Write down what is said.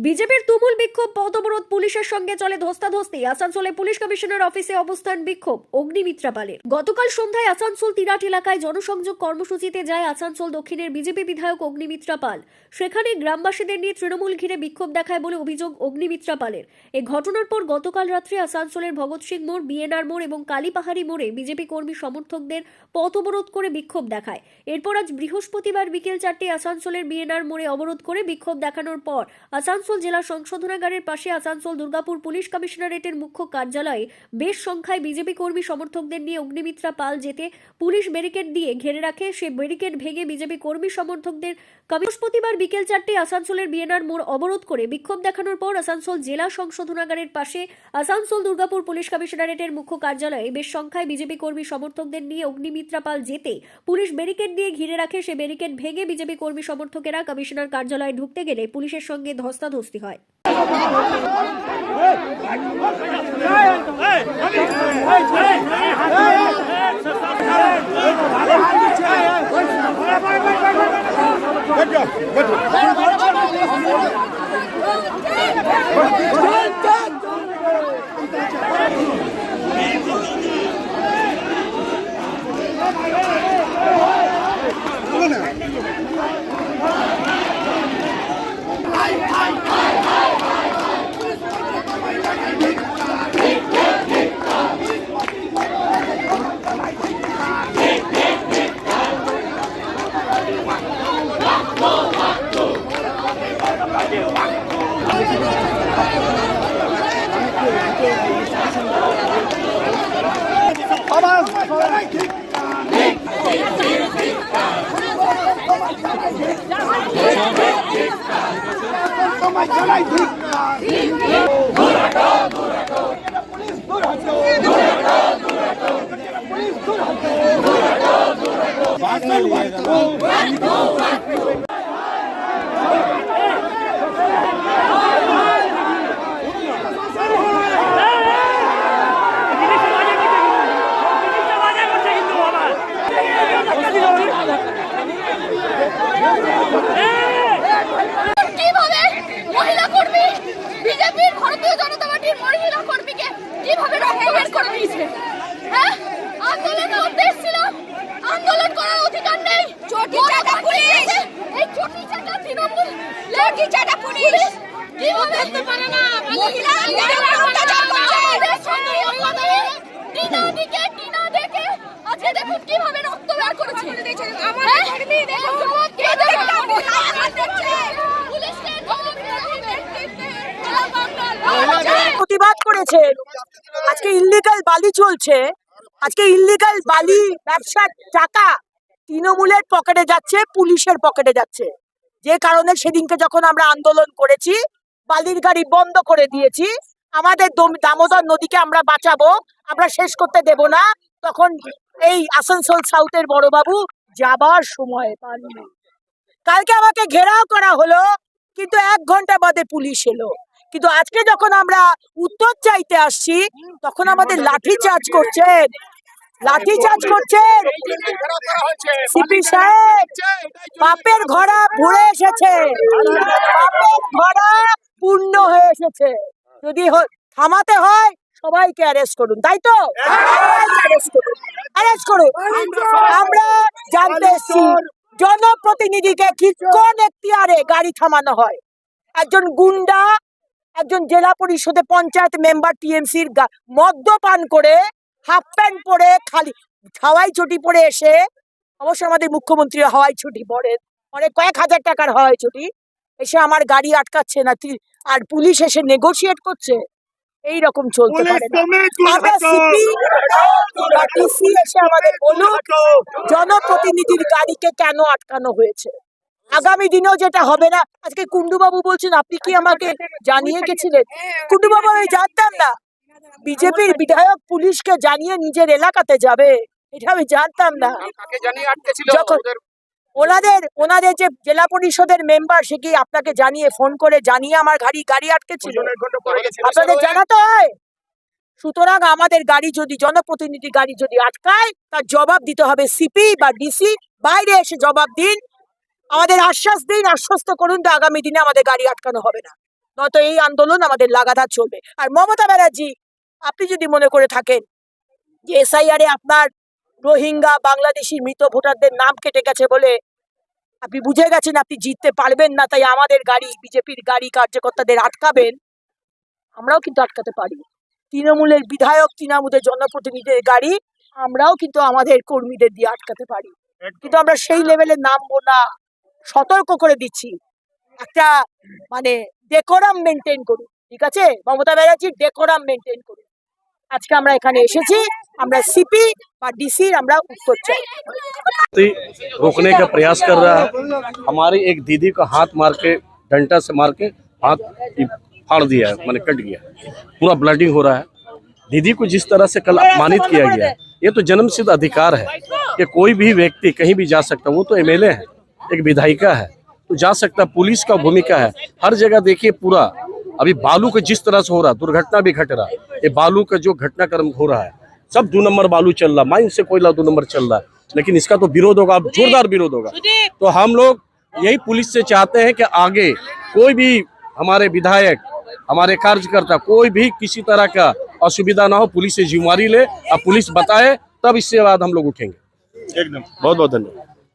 বিজেপির তুমুল বিক্ষোভ, পথ অবরোধ, পুলিশের সঙ্গে চলে ধস্তাধস্তি। আসানসোলে পুলিশ কমিশনার অফিসে অবস্থান বিক্ষোভ অগ্নিমিত্রা পালের। গতকাল সন্ধ্যায় আসানসোল তিরাট এলাকায় জনসংযোগ কর্মসূচিতে যায় আসানসোল দক্ষিণের বিজেপি বিধায়ক অগ্নিমিত্রা পাল। সেখানে গ্রামবাসীদের নিয়ে তৃণমূল ঘিরে বিক্ষোভ দেখায় বলে অভিযোগ অগ্নিমিত্রা পালের। এই ঘটনার পর গতকাল রাত্রে আসানসোলের ভগৎ সিং মোড়, বিএনআর মোড় এবং কালীপাহাড়ি মোড়ে বিজেপি কর্মী সমর্থকদের পথ অবরোধ করে বিক্ষোভ দেখায়। এরপর আজ বৃহস্পতিবার বিকেল 4টে আসানসোলের বিএনআর মোড়ে অবরোধ করে বিক্ষোভ দেখানোর পর আসানসোল জেলা সংশোধনাগারের পাশে আসানসোল দুর্গাপুর পুলিশ কমিশনারেটের মুখ্য কার্যালয়ে বেশ সংখ্যায় বিজেপি কর্মী সমর্থকদের নিয়ে অগ্নিমিত্রা পাল যেতে পুলিশ ব্যারিকেড দিয়ে ঘিরে রাখে। সে ব্যারিকেড ভেঙে বিজেপি কর্মী সমর্থকদের বৃহস্পতিবার বিকেল 4টে আসানসোলের বিএনআর মোড় অবরোধ করে বিক্ষোভ দেখানোর পর আসানসোল জেলা সংশোধনাগারের পাশে আসানসোল দুর্গাপুর পুলিশ কমিশনারেটের মুখ্য কার্যালয়ে বেশ সংখ্যায় বিজেপি কর্মী সমর্থকদের নিয়ে অগ্নিমিত্রা পাল যেতে পুলিশ ব্যারিকেড দিয়ে ঘিরে রাখে। সে ব্যারিকেড ভেঙে বিজেপি কর্মী সমর্থকেরা কমিশনার কার্যালয়ে ঢুকতে গেলে পুলিশের সঙ্গে ধস্তাধস্তি হয়। কিভাবে মহিলা কর্মী বিজেপির ভারতীয় জনতা পার্টির মহিলা কর্মীকে কিভাবে রক্ত বের করে দিয়েছে? হ্যাঁ, আন্দোলন করতে এসেছিলাম, আন্দোলন করার অধিকার নেই। চটি চাটা পুলিশ, এই চটি চাটা তৃণমূল, চটি চাটা পুলিশ কিভাবে করতে পারে না? মহিলা অত্যাচার করছে, টিনা দিকে টিনা দেখে আজকে দেখুন কিভাবে রক্ত বের করেছে। আমার কর্মী দেখুন প্রতিবাদ করেছে। আজকে ইল্লিগাল বালি চলছে, আজকে ইল্লিগাল বালি ব্যবসার টাকা তৃণমূলের পকেটে যাচ্ছে, পুলিশের পকেটে যাচ্ছে। যে কারণে সেদিনকে যখন আমরা আন্দোলন করেছি, বালির গাড়ি বন্ধ করে দিয়েছি, আমাদের দামোদর নদীকে আমরা বাঁচাবো, আমরা শেষ করতে দেব না, তখন এই আসানসোল সাউথের বড়বাবু যাবার সময় পাননি। কালকে আমাকে ঘেরাও করা হলো, কিন্তু 1 ঘন্টা বাদে পুলিশ এলো। কিন্তু আজকে যখন আমরা উত্তর চাইতে আসছি, তখন আমাদের লাঠি চার্জ করছেন, সিপি সাহেব। বাপের ঘোড়া ভরে এসেছে, বাপের ঘোড়া পূর্ণ হয়ে এসেছে। যদি থামাতে হয় সবাইকে অ্যারেস্ট করুন, তাই তো? অ্যারেস্ট করুন। আমরা জানতে এসেছি জনপ্রতিনিধিকে কোন এখতিয়ারে গাড়ি থামানো হয়। একজন গুন্ডা, একজন জেলা পরিষদে পঞ্চায়েত মেম্বার টিএমসির মদ্যপান করে হাফ প্যান্ট পরে খালি হাওয়াই চটি পরে এসে, অবশ্য আমাদের মুখ্যমন্ত্রী হাওয়াই ছুটি পরে, অনেক কয়েক হাজার টাকার হাওয়াই ছুটি, এসে আমার গাড়ি আটকাচ্ছে না, আর পুলিশ এসে নেগোশিয়েট করছে। এইরকম চলতে পারে না। আমরা সিপি বা ডিসি এসে আমাদের বলুন জনপ্রতিনিধির গাড়িকে কেন আটকানো হয়েছে। আগামী দিনেও যেটা হবে না। আজকে কুন্ডুবাবু বলছেন আপনি কি আমাকে জানিয়ে গেছিলেন? কুন্ডুবাবু আমি জানতাম না বিজেপির বিধায়ক পুলিশকে জানিয়ে নিজের এলাকাতে যাবে, এটা আমি জানতাম না। যখন ওনাদের যে জেলা পরিষদের মেম্বার, সে কি আপনাকে জানিয়ে, ফোন করে জানিয়ে আমার গাড়ি আটকেছিল? আপনাদের জানাতে হয়। সুতরাং আমাদের গাড়ি যদি, জনপ্রতিনিধি গাড়ি যদি আটকায়, তার জবাব দিতে হবে সিপি বা ডিসি। বাইরে এসে জবাব দিন, আমাদের আশ্বাস দিন, আশ্বস্ত করুন যে আগামী দিনে আমাদের গাড়ি আটকানো হবে না। নয়তো এই আন্দোলন আমাদের লাগাতার চলবে। আর মমতা ব্যানার্জি, আপনি যদি মনে করে থাকেন যে এসআইআর এ আপনার রোহিঙ্গা বাংলাদেশি মৃত ভোটারদের নাম কেটে গেছে বলে আপনি বুঝে গেছেন আপনি জিততে পারবেন না, তাই আমাদের গাড়ি, বিজেপির গাড়ি কার্যকর্তাদের আটকাবেন, আমরাও কিন্তু আটকাতে পারি। তৃণমূলের বিধায়ক, তৃণমূলের জনপ্রতিনিধিদের গাড়ি আমরাও কিন্তু আমাদের কর্মীদের দিয়ে আটকাতে পারি, কিন্তু আমরা সেই লেভেলে নামবো না। সতর্ক করে দিচ্ছি, একটা মানে ডেকোরাম মেনটেন করুন, ঠিক আছে? মমতা ব্যানার্জি, ডেকোরাম মেনটেন করুন। আজকে আমরা এখানে এসেছি, আমরা সিপি বা ডিসির আমরা উত্তর চাই। रोकने का प्रयास कर रहा है। हमारी एक दीदी को हाथ मार के, डंडा से मार के हाथ फाड़ दिया है, मैंने कट गया, पूरा ब्लडिंग हो रहा है। दीदी को जिस तरह से कल अपमानित किया गया है, ये तो जन्मसिद्ध अधिकार है कि कोई भी व्यक्ति कहीं भी जा सकता है। वो तो एमएलए है, एक विधायिका है, तो जा सकता है। पुलिस का भूमिका है हर जगह। देखिए पूरा अभी बालू का जिस तरह से हो रहा, दुर्घटना भी घट रहा है, ये बालू का जो घटनाक्रम हो रहा है, सब 2 नंबर बालू चल रहा, माइन से कोयला 2 नंबर चल रहा है, लेकिन इसका तो विरोध होगा, अब जोरदार विरोध होगा। तो हम लोग यही पुलिस से चाहते हैं कि आगे कोई भी हमारे विधायक, हमारे कार्यकर्ता, कोई भी किसी तरह का असुविधा ना हो, पुलिस से जिम्मेवारी ले, अब पुलिस बताए तब इससे बाद हम लोग उठेंगे। एकदम बहुत बहुत धन्यवाद।